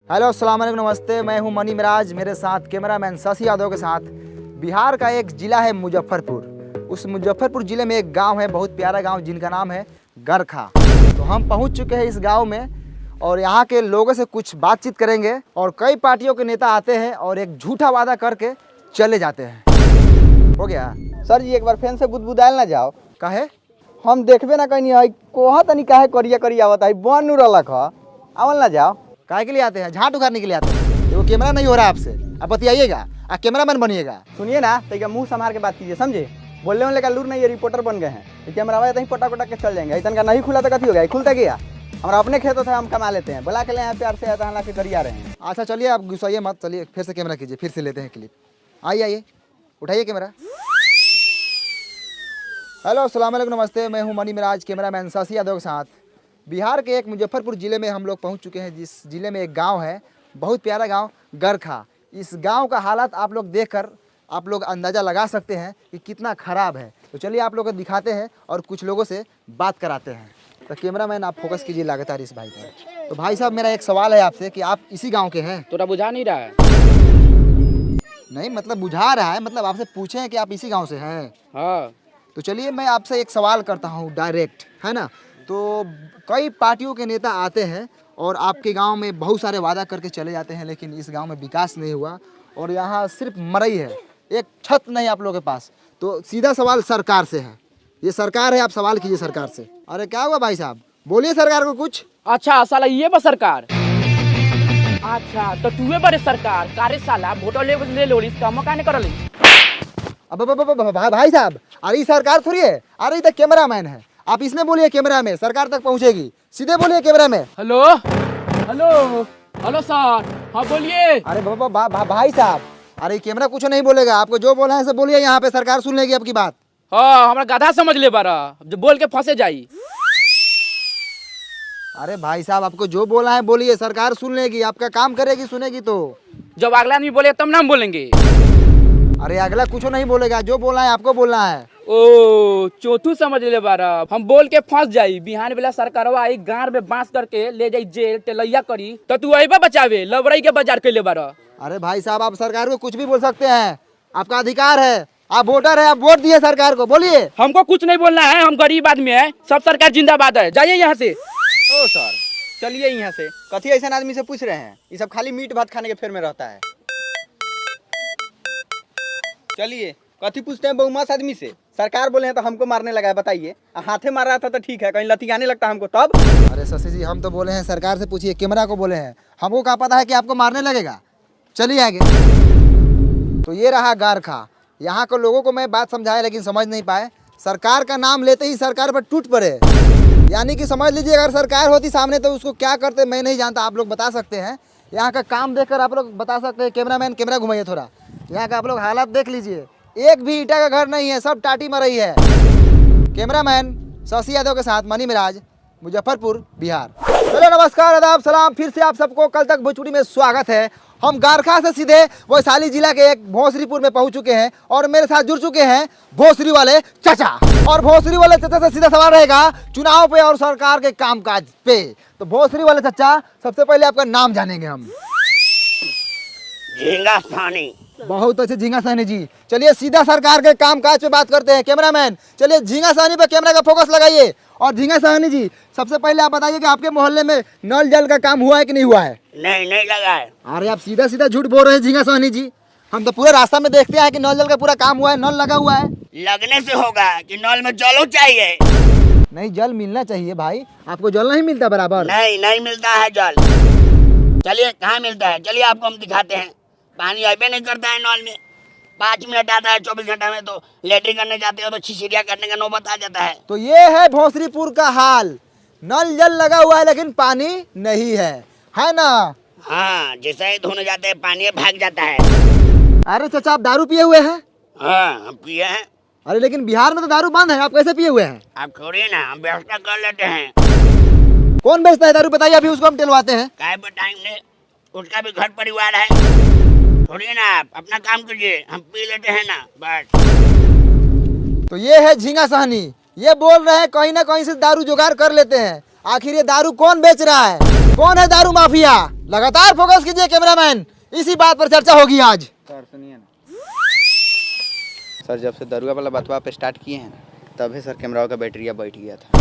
Hello अस्सलाम वालेकुम नमस्ते, मैं हूं मनी मिराज। मेरे साथ कैमरामैन शशि यादव के साथ। बिहार का एक ज़िला है मुजफ्फरपुर। उस मुजफ्फरपुर ज़िले में एक गांव है, बहुत प्यारा गांव, जिनका नाम है गरखा। तो हम पहुंच चुके हैं इस गांव में और यहाँ के लोगों से कुछ बातचीत करेंगे। और कई पार्टियों के नेता आते हैं और एक झूठा वादा करके चले जाते हैं। हो गया सर जी, एक बार फैन से बुदबुदायल ना जाओ। काहे? हम देखबे ना कहीं है कोहा तनी काहे करिया करिया आवत है बन नु रहलक ह आवल ना जाओ। काहे के लिए आते हैं? झाट उखाड़ने के लिए आते हैं। देखो कैमरा नहीं हो रहा आपसे, आप बतियाइएगा, आप कैमरामैन बनिएगा। सुनिए ना, तो मुंह संभाल के बात कीजिए, समझे? बोलने वाले का लूर नहीं है, रिपोर्टर बन गए हैं। कैमरा वाले तहीं पटा पटा के चल जाएंगे। इतना का नहीं खुला तो कथी हो गया? खुलता गया हमारा अपने खेतों से हम कमा लेते हैं। बुला के ले यहाँ प्यार से आता ला के करिया रहे हैं। अच्छा चलिए, आप गुस्साइए मत, चलिए फिर से कैमरा कीजिए, फिर से लेते हैं क्लिप। आइए उठाइए कैमरा। हेलो अस्सलाम वालेकुम नमस्ते, मैं हूं मनी मिराज, कैमरामैन शशि यादव के साथ। बिहार के एक मुजफ्फरपुर ज़िले में हम लोग पहुंच चुके हैं, जिस ज़िले में एक गांव है, बहुत प्यारा गांव गरखा। इस गांव का हालत आप लोग देखकर आप लोग अंदाज़ा लगा सकते हैं कि कितना ख़राब है। तो चलिए आप लोग को दिखाते हैं और कुछ लोगों से बात कराते हैं। तो कैमरामैन आप फोकस कीजिए लगातार इस भाई पर। तो भाई साहब, मेरा एक सवाल है आपसे कि आप इसी गाँव के हैं? तोरा बुझा नहीं रहा है? नहीं मतलब बुझा रहा है, मतलब आपसे पूछे हैं कि आप इसी गांव से हैं। हाँ। तो चलिए मैं आपसे एक सवाल करता हूं डायरेक्ट, है ना? तो कई पार्टियों के नेता आते हैं और आपके गांव में बहुत सारे वादा करके चले जाते हैं, लेकिन इस गांव में विकास नहीं हुआ और यहाँ सिर्फ मरई है, एक छत नहीं आप लोगों के पास। तो सीधा सवाल सरकार से है, ये सरकार है, आप सवाल कीजिए सरकार से। अरे क्या हुआ भाई साहब, बोलिए सरकार को कुछ। अच्छा साला ये बा सरकार। अच्छा तो तूहे बड़े सरकार कारे साला वोट ले लो इसका मौका नहीं करल। अब भाई साहब, अरे ये सरकार थोड़ी है, अरे ये तो कैमरामैन है। आप इसमें बोलिए, कैमरा में सरकार तक पहुंचेगी, सीधे बोलिए कैमरा में। हेलो हेलो हेलो सर, हाँ बोलिए। अरे भाई साहब, अरे कैमरा कुछ नहीं बोलेगा, आपको जो बोला है सब बोलिए, यहाँ पे सरकार सुन लेगी आपकी बात। हाँ हमारा गधा समझ ले बारा, जो बोल के फंसे जाई। अरे भाई साहब, आपको जो बोला है बोलिए, सरकार सुन लेगी, आपका काम करेगी, सुनेगी। तो जब अगला आदमी बोले तब ना हम बोलेंगे। अरे अगला कुछ नहीं बोलेगा, जो बोलना है आपको बोलना है। ओ चौथू समझ ले बारा, हम बोल के फंस जाई। बिहान बेला सरकारवा आई गांव में बांस करके ले जाई जेल टेलैया करी, तो तू अइबा बचावे लबरई के बाजार के ले बारा। अरे भाई साहब, आप सरकार को कुछ भी बोल सकते हैं, आपका अधिकार है, आप वोटर है, आप वोट दिए सरकार को, बोलिए। हमको कुछ नहीं बोलना है, हम गरीब आदमी है, सब सरकार जिंदाबाद है, जाइए यहाँ से। ओ सर, चलिए यहाँ से। कथी ऐसा आदमी से पूछ रहे हैं? ये सब खाली मीट भात खाने के फेर में रहता है। चलिए, कथी पूछते हैं बहुमास आदमी से? सरकार बोले हैं तो हमको मारने लगा है, बताइए। हाथे मार रहा था तो ठीक है, कहीं लतियाने लगता हमको तब। अरे शशि जी, हम तो बोले हैं सरकार से पूछिए, कैमरा को बोले हैं, हमको क्या पता है कि आपको मारने लगेगा। चलिए आगे। तो ये रहा गरखा। यहाँ के लोगों को मैं बात समझाया लेकिन समझ नहीं पाए। सरकार का नाम लेते ही सरकार पर टूट पड़े, यानी कि समझ लीजिए अगर सरकार होती सामने तो उसको क्या करते मैं नहीं जानता, आप लोग बता सकते हैं। यहाँ का काम देखकर आप लोग बता सकते हैं। कैमरामैन कैमरा घुमाइए थोड़ा, यहाँ का आप लोग हालात देख लीजिए, एक भी ईटा का घर नहीं है, सब टाटी मरई है। कैमरामैन शशि यादव के साथ मनी मिराज, मुजफ्फरपुर, बिहार। हेलो नमस्कार आदाब सलाम, फिर से आप सबको कल तक भोजपुरी में स्वागत है। हम गरखा से सीधे वैशाली जिला के एक भोसरीपुर में पहुंच चुके हैं और मेरे साथ जुड़ चुके हैं भोसरी वाले चाचा। और भोसरी वाले चाचा से सीधा सवाल रहेगा चुनाव पे और सरकार के कामकाज पे। तो भोसरी वाले चाचा, सबसे पहले आपका नाम जानेंगे हम। झींगा सानी। बहुत अच्छे झींगा साहनी जी। चलिए सीधा सरकार के कामकाज पे बात करते हैं। कैमरामैन चलिए झींगा साहनी पे कैमरा का फोकस लगाइए। और झींगा साहनी जी, सबसे पहले आप बताइए कि आपके मोहल्ले में नल जल का काम हुआ है कि नहीं हुआ है? नहीं लगा है। अरे आप सीधा सीधा झूठ बोल रहे हैं झींगा साहनी जी, हम तो पूरे रास्ता में देखते हैं कि नल जल का पूरा काम हुआ है, नल लगा हुआ है। लगने से होगा कि नल में जल चाहिए। नहीं, जल मिलना चाहिए भाई, आपको जल नहीं मिलता बराबर। नहीं मिलता है जल। चलिए कहाँ मिलता है, चलिए आपको हम दिखाते हैं। पानी अबे नहीं करता है नल में, 5 मिनट आता है 24 घंटा में, तो लेटरिन करने जाते हो तो छिछिरिया करने का नौबत आ जाता है। तो ये है भोसरीपुर का हाल, नल जल लगा हुआ है लेकिन पानी नहीं है ना? हाँ, जैसे ही धोने जाते हैं पानी भाग जाता है। अरे चाचा, आप दारू पिए हुए हैं? हाँ हम पिए हैं। अरे लेकिन बिहार में तो दारू बंद है, आप कैसे पिए हुए हैं? आप छोड़िए ना, हम व्यवस्था कर लेते हैं। कौन बेचता है दारू बताइए, अभी उसको हम टेलवाते हैं। काय बताएंगे, उसका भी घर परिवार है। छोड़िए ना, आप अपना काम कीजिए, हम पी लेते हैं ना बस। तो ये है झींगा साहनी, ये बोल रहे हैं कहीं ना कहीं से दारू जुगाड़ कर लेते हैं। आखिर ये दारू कौन बेच रहा है? कौन है दारू माफिया? लगातार फोकस कीजिए कैमरामैन, इसी बात पर चर्चा होगी आज। सर सुनिए ना सर, जब से दरुआ वाला बतवा पे स्टार्ट किए हैं तभी सर कैमरा का बैटरिया बैठ गया था।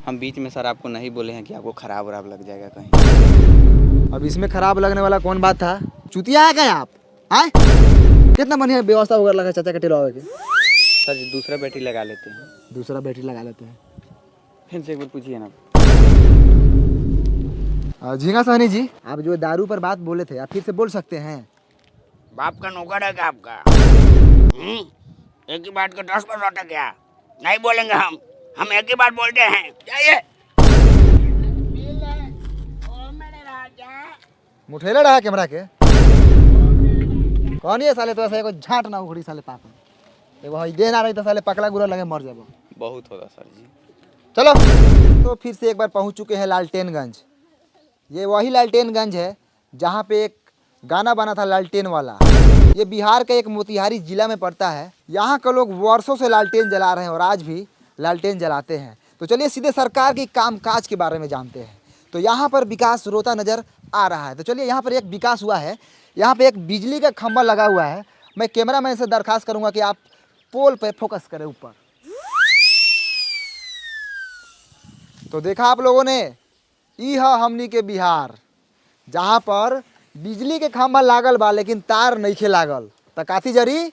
हम बीच में सर आपको नहीं बोले हैं कि आपको खराब वराब लग जाएगा कहीं। अब इसमें खराब लगने वाला कौन बात था? चुतिया है क्या आप? आए कितना बढ़िया व्यवस्था वगैरह लगा चाचा के टिलवावे के। सर जी दूसरा बैटरी लगा लेते हैं। दूसरा बैटरी लगा लेते हैं। फिर से एक बार पूछिए ना। झींगा सहनी जी, आप जो दारू पर बात बोले थे आप फिर से बोल सकते हैं? बाप का नौकर है क्या आपका? एक ही बात का 10 बार लौटा क्या? नहीं बोलेंगे हम एक ही बात बोलते हैं। जाइए। मुठेला रहा कैमरा के कौन ये साले? तो ऐसा एगो झाट ना उखड़ी साले पापा एगो हई दे ना रही तो साले पकड़ा गुरा लगे मर जाबो। बहुत होगा सर जी। चलो तो फिर से एक बार पहुंच चुके हैं लालटेनगंज। ये वही लालटेनगंज है जहाँ पे एक गाना बना था लालटेन वाला। ये बिहार का एक मोतिहारी जिला में पड़ता है। यहाँ के लोग वर्षों से लालटेन जला रहे हैं और आज भी लालटेन जलाते हैं। तो चलिए सीधे सरकार की कामकाज के बारे में जानते हैं। तो यहाँ पर विकास रोता नज़र आ रहा है। तो चलिए यहाँ पर एक विकास हुआ है। यहाँ पे एक बिजली का खंभा लगा हुआ है। मैं कैमरामैन से दरखास्त करूँगा कि आप पोल पे फोकस करें ऊपर। तो देखा आप लोगों ने, ई है हमनी के बिहार जहाँ पर बिजली के खंभा लागल बा लेकिन तार नइखे लागल। त काथी जरी?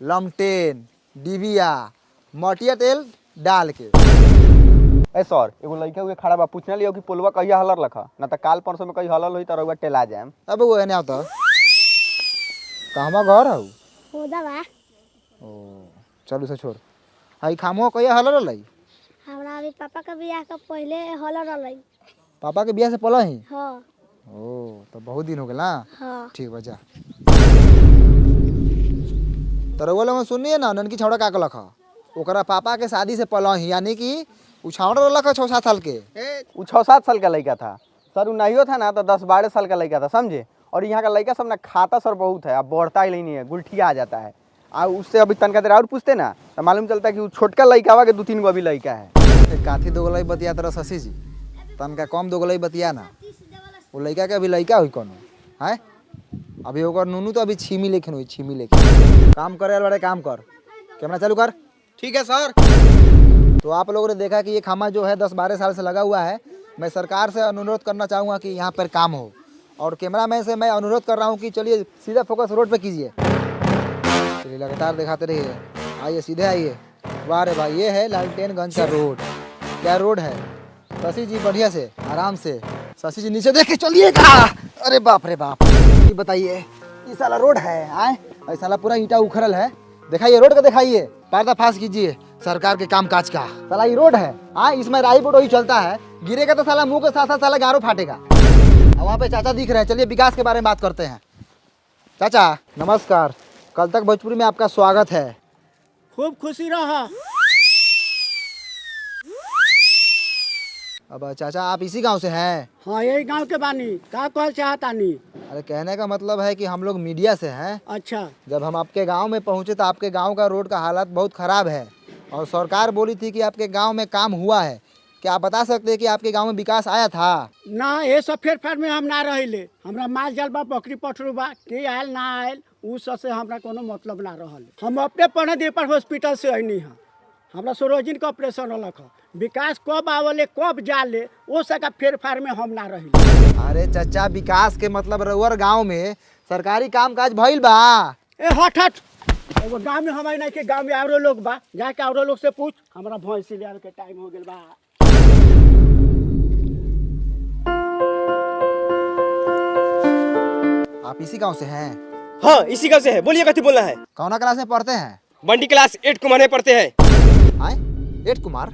लमटेन डिबिया मटिया तेल डाल के। ए सर एगो लड़का हुए खड़ा बा, पूछने लियो कि पुलवा कहिया हलर लखा ना तो काल परसों में कहीं हलल होई तो रउआ टेला जाएम। अब वो एने आवता कहवा घर हऊ? होदा बा ओ चलू से छोड़। हई खामो कहिया हलर लई? हमरा अभी पापा का बियाह का पहले हल रहलै। पापा के बियाह से पहले ही? हाँ ओ तो बहुत दिन हो गया ना। हाँ ठीक बा जा। तो रउआ लोग सुनिए ना, ननकी छौड़ा का लखा ओकरा पापा के शादी से पहले ही, यानी कि उ छौड़ा लखा 6-7 साल के। वो 6-7 साल का लड़का था सर। वो नहीं था ना तो 10-12 साल का लड़का था, समझे। और यहाँ का लड़का सब ना खाता सर बहुत है, अब बढ़ता ही नहीं है, गुलठिया आ जाता है। और उससे अभी तनका देर और पूछते ना तो मालूम चलता है कि वो छोटका लड़का के 2-3 गो अभी लड़का है। काथी दोगलई बतिया तरह शशि जी, तनका कम दोगलई बतिया ना। वो लड़का के अभी लड़का हुई कोनो है? अभी ओकर नूनू तो अभी छीमी लेखन हुई, छीमी लेखन। काम करे बड़े काम कर, कैमरा चालू कर। ठीक है सर। तो आप लोगों ने देखा कि ये खामा जो है 10-12 साल से लगा हुआ है। मैं सरकार से अनुरोध करना चाहूँगा कि यहाँ पर काम हो। और कैमरामैन से मैं अनुरोध कर रहा हूँ कि चलिए सीधा फोकस रोड पे कीजिए। चलिए लगातार दिखाते रहिए। आइए सीधे आइए। वाह रे भाई, ये है लालटेनगंज का रोड। क्या रोड है शशि जी? बढ़िया से आराम से शशि जी नीचे देख के चलिएगा। अरे बाप रे बाप, ये बताइए ये साला रोड है? आए ये साला पूरा ईंटा उखड़ल है। दिखाइए रोड का, दिखाइए, पर्दाफाश कीजिए सरकार के कामकाज का। साला ये रोड है? हाँ, इसमें राई बोट ही चलता है, गिरेगा तो साला मुंह के साथ साथ साला गारो फाटेगा। वहाँ पे चाचा दिख रहे हैं। चलिए विकास के बारे में बात करते हैं। चाचा नमस्कार, कल तक भोजपुरी में आपका स्वागत है। खूब खुशी रहा। अब चाचा आप इसी गांव से हैं? हाँ यही गांव के बानी। का कहल चाहतानी? अरे कहने का मतलब है कि हम लोग मीडिया से हैं। अच्छा जब हम आपके गांव में पहुंचे तो आपके गांव का रोड का हालत बहुत ख़राब है और सरकार बोली थी कि आपके गांव में काम हुआ है। क्या आप बता सकते हैं कि आपके गांव में विकास आया था? ना, ये सब फेर फार में हम ना रहिले। हमरा माल जाल बा, बकरी पठरू बा, के आयल ना आयल उ सब से हमरा कोनो मतलब ना रहल। हम अपने पढ़े देपर हॉस्पिटल से अइनी है। हमरा सरोजिन का ऑपरेशन होलक है। विकास कब आवले कब जाले वो सका फेर फार में हम ना रहिले। अरे चाचा, विकास के मतलब रउअर गांव में सरकारी कामकाज भइल बा? ए हट हट, एगो गाँव में हमारे नहीं के गाँव में औरो लोग बा, जाके औरो लोग से पूछ। हमरा भैंसी ले आवे के टाइम हो गेल बा। आप इसी गांव से हैं? हाँ इसी गाँव से है। बोलिए कथी बोलना है? कौना क्लास में पढ़ते हैं? बंडी क्लास 8 कुमार में पढ़ते हैं। आए 8 कुमार?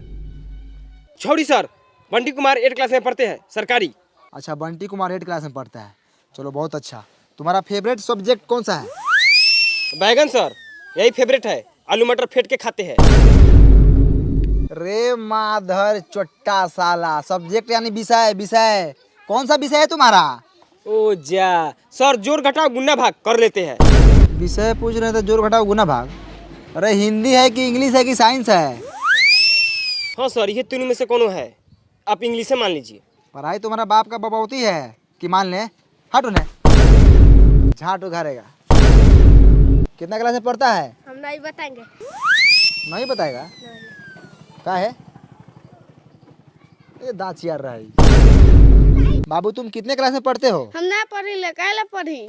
छोड़ी सर, बंडी कुमार 8 क्लास में पढ़ते हैं सरकारी। अच्छा, बंटी कुमार 8 क्लास में पढ़ता है। चलो बहुत अच्छा। तुम्हारा फेवरेट सब्जेक्ट कौन सा है? बैगन सर, यही फेवरेट है। आलू मटर फेंट के खाते हैं। रे माधर चोट्टा साला, सब्जेक्ट यानी विषय। विषय कौन सा विषय है तुम्हारा? ओ जा सर, जोड़ घटाओ गुना भाग कर लेते हैं। विषय पूछ रहे थे, जोड़ घटाओ गुना भाग। अरे हिंदी है कि इंग्लिश है कि साइंस है? हाँ सर, ये तीनों में से कोनो है, आप इंग्लिश से मान लीजिए। पढ़ाई तुम्हारा बाप का बबौती है कि मान ले। हट उन्हें, झाट उघारेगा। कितना क्लास में पढ़ता है? हम नहीं बताएंगे। नहीं बताएगा? क्या है ये दांत चियार रहा है। बाबू तुम कितने क्लास में पढ़ते हो? हम ना पढ़ी ले, काहे पढ़ी?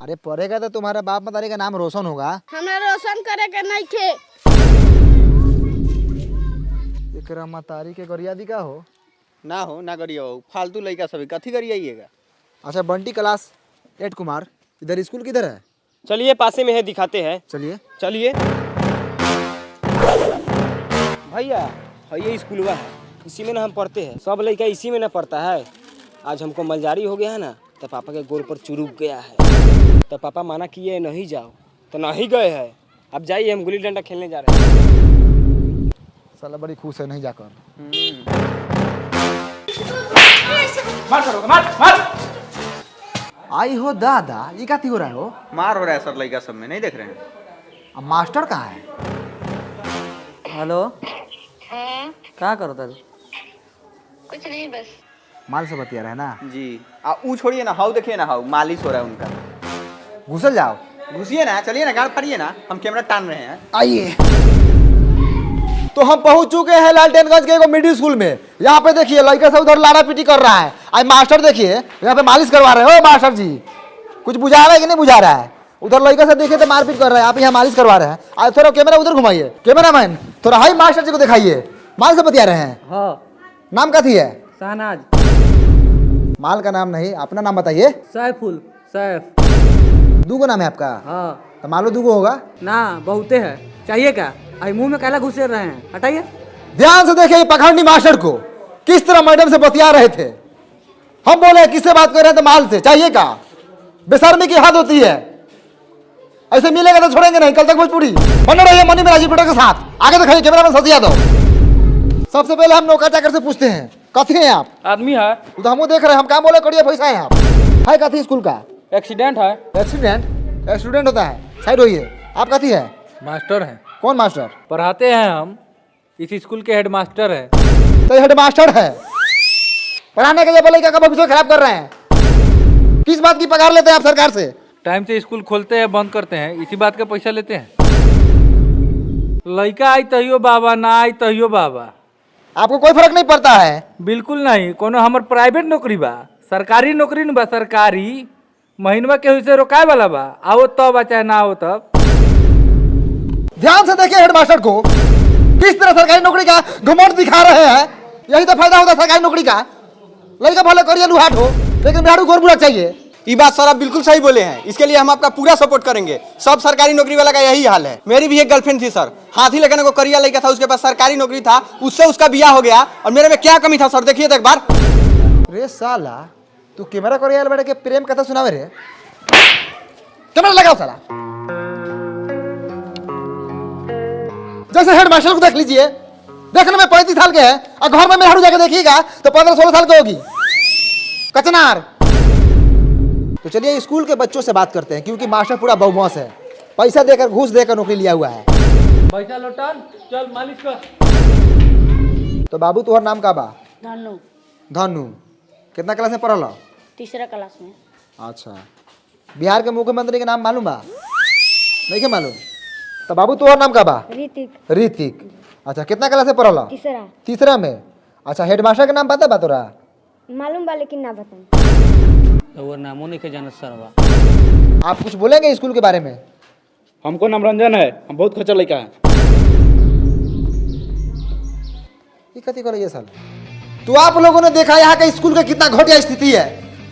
अरे पढ़ेगा तो तुम्हारा बाप मतारी का नाम रोशन होगा। हमरा रोशन करे के नहीं थे। एकरा मतारी के गरियादी का हो? ना हो ना करिए हो, फालतू लड़का सभी कथी करिएगा। अच्छा बंटी क्लास 8 कुमार, इधर स्कूल किधर है? चलिए पासे में है, दिखाते हैं। चलिए। चलिए भैया, ये स्कूल है, इसी में ना हम पढ़ते हैं। सब लड़का इसी में ना पढ़ता है। आज हमको मलजारी हो गया है ना, तो पापा के गोल पर चुरुक गया है, तो पापा माना किए नहीं जाओ, तो नहीं गए हैं। अब जाइए, हम गुल्ली डंडा खेलने जा रहे हैं। साला बड़ी खुश है नहीं जाकर। मार करोगे, मार मार। आई हो दादा, ये क्या हो रहा है हो? मार हो रहा है सर लड़का सब में, नहीं देख रहे हैं? अब मास्टर कहाँ है? हेलो, क्या करो तू? कुछ नहीं, बस माल से बतिया रहे ना जी। ऊ छोड़िए ना, हाउ देखिए ना, हाउ मालिश हो रहा है उनका। घुसल जाओ। घुसिए ना, चलिए ना, गाड़ फाड़िए ना, हम कैमरा टान रहे हैं। आइए। तो हम पहुंच चुके हैं लालटेनगंज के एगो मिडिल स्कूल में। यहाँ पे देखिए लड़का सब उधर लाड़ा पीटी कर रहा है। आज मास्टर देखिए यहाँ पे मालिश करवा रहे हैं। ओ मास्टर जी, कुछ बुझा रहा है कि नहीं बुझा रहा है? उधर लड़का सब देखिए तो मारपीट कर रहे हैं, आप यहाँ मालिश करवा रहे हैं। आज थोड़ा कैमरा उधर घुमाइए। कैमरा मैन थोड़ा हाई मास्टर जी को दिखाइए। माल से बतिया रहे हैं। हाँ, नाम कथी है? शहनाज। माल का नाम नहीं, अपना नाम बताइए। सैफुल, सैफ। दूगो नाम है आपका? हाँ। तो मालो दूगो होगा ना, बहुते है। चाहिए क्या? आई मुंह में कैला घुसे रहे हैं, हटाइए। ध्यान से देखिए पखंडी मास्टर को किस तरह मैडम से बतिया रहे थे। हम बोले किससे बात कर रहे हैं? तो माल से। चाहिए का? बेशर्मी की हद होती है। ऐसे मिलेगा तो छोड़ेंगे नहीं। कल तक भोजपुरी बने रहिए मनी में राजीव के साथ। आगे दिखाइए कैमरा में ससिया दो। सबसे पहले हम नौका चाकर से पूछते हैं, कथी हैं आप? आदमी है, तो हम देख रहे हैं, हम काम बोले करिए पैसा है आप। है कथी स्कूल का? एक्सीडेंट है। एक्सीडेंट? एक्सीडेंट होता है, साइड होइए। आप कथी है? मास्टर हैं, कौन मास्टर? पढ़ाते हैं हम। इस स्कूल के हेड मास्टर हैं। तो हेड मास्टर है, पढ़ाने के लिए बोले क्या भविष्य खराब कर रहे हैं? किस बात की पगार लेते हैं आप सरकार से? टाइम से स्कूल खोलते हैं, बंद करते हैं, इसी बात का पैसा लेते हैं। लड़का आई तहियो बाबा, ना आई तहियो बाबा। आपको कोई फर्क नहीं पड़ता है? बिल्कुल नहीं। कोनो हमर प्राइवेट नौकरी बा, सरकारी नौकरी न बा। सरकारी महीनवा केहू से रोकाए वाला बा। आओ तब चाहे ना आओ तब। ध्यान से देखिए हेड मास्टर को किस तरह सरकारी नौकरी का घमंड दिखा रहे हैं। यही तो फायदा होता है सरकारी नौकरी का। लड़का भले करिए लुहाट हो, लेकिन बिहारू गोर बुरा चाहिए। ये बात सर आप बिल्कुल सही बोले हैं। इसके लिए हम आपका पूरा सपोर्ट करेंगे। सब सरकारी नौकरी वाला का यही हाल है। मेरी भी एक गर्लफ्रेंड थी सर, हाथी लगने को करिया लड़का था, उसके पास सरकारी नौकरी था, उससे उसका ब्याह हो गया। और मेरे में क्या कमी था सर, देखिए तो एक बार। रे साला, तू कैमरा करिए बैठ के प्रेम कथा सुनावे रे। कैमरा लगाओ साला। जैसे हेड मास्टर को देख लीजिए, देखने में 35 साल के हैं और घर में मेहरारू जाके देखिएगा तो 15-16 साल के होगी। कचनार। तो चलिए स्कूल के बच्चों से बात करते हैं, क्योंकि मास्टर पूरा बहुमौस है। पैसा देकर, घूस देकर नौकरी लिया हुआ है। पैसा लौटान, चल मालिश कर। तो बाबू तुम्हारा नाम का बा? धनु, धनु। कितना क्लास में पढ़ल? तीसरा क्लास में। अच्छा, बिहार के मुख्यमंत्री के नाम मालूम बा? नहीं के मालूम? तो बाबू तुम्हारा नाम का बा? ऋतिक, ऋतिक। अच्छा, कितना क्लास में पढ़ल? तीसरा। तीसरा में। अच्छा, हेडमास्टर का नाम पता बा तोरा? मालूम बा लेकिन ना बताऊं। वो नामो नहीं के जानत सरवा। आप कुछ बोलेंगे स्कूल के बारे में? हमको नाम रंजन है, हम बहुत खच्चर लड़का है। ये कथी करे ये साल? तो आप लोगों ने देखा यहाँ के स्कूल का कितना घटिया स्थिति है।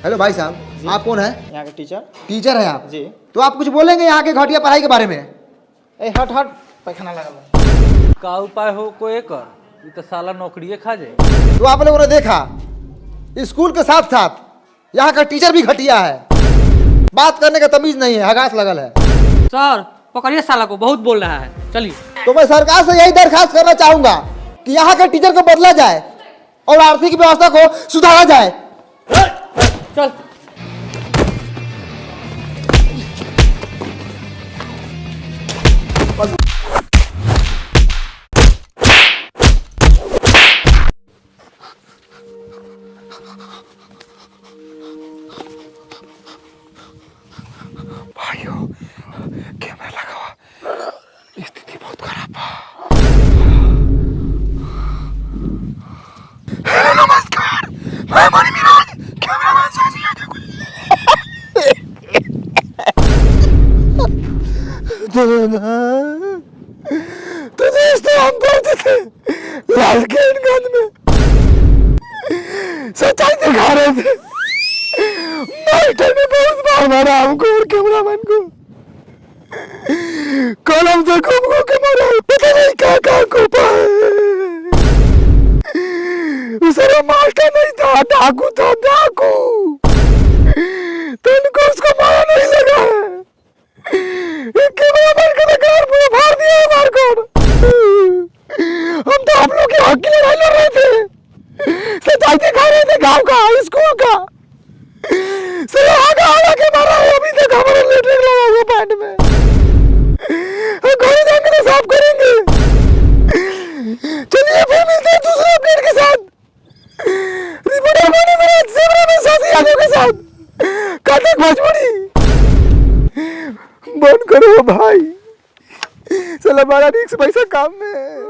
हेलो भाई साहब, आप कौन है? यहाँ के टीचर। टीचर है आप जी। तो आप कुछ बोलेंगे यहाँ के घटिया पढ़ाई के बारे में? ए हट हट, पैखाना लगा। का उपाय हो कोई कर, ये तो साला नौकरिये खा जाए। तो आप लोगों ने देखा स्कूल के साथ साथ यहाँ का टीचर भी घटिया है। बात करने का तमीज नहीं है, हगास लगल है। सर पकड़िए साला को, बहुत बोल रहा है। चलिए। तो मैं सरकार से यही दरखास्त करना चाहूंगा कि यहाँ के टीचर को बदला जाए और आर्थिक व्यवस्था को सुधारा जाए। चल। तुझे तो हम पढ़ते थे लालकेनगंज में, सच्चाई दिखा रहे थे। मास्टर ने बहुत बार मारा हमको और कैमरामैन को, कलम से घूम के मारा, पता नहीं क्या कोपा है। सारा मास्टर नहीं था, डाकू था, डाकू। तो उनको उसको मारा नहीं लगा है। कैमरामैन का कार पूरा फाड़ दिया है मार को। हम तो आप लोग के हक की लड़ाई लड़ रहे थे, सच्चाई दिखा रहे थे गांव का, स्कूल का। सर आगा के मारा है, अभी तक हमारा लेटरिन लगा हुआ पैंट में। घर जाएंगे तो साफ करेंगे। चलिए फिर मिलते हैं दूसरे अपडेट के साथ। रिपोर्टर बने मेरे सेवरा में साथी यादव के साथ। कथक भोजपुरी बंद करो भाई, साला बड़ा रिक्स पैसा काम में है।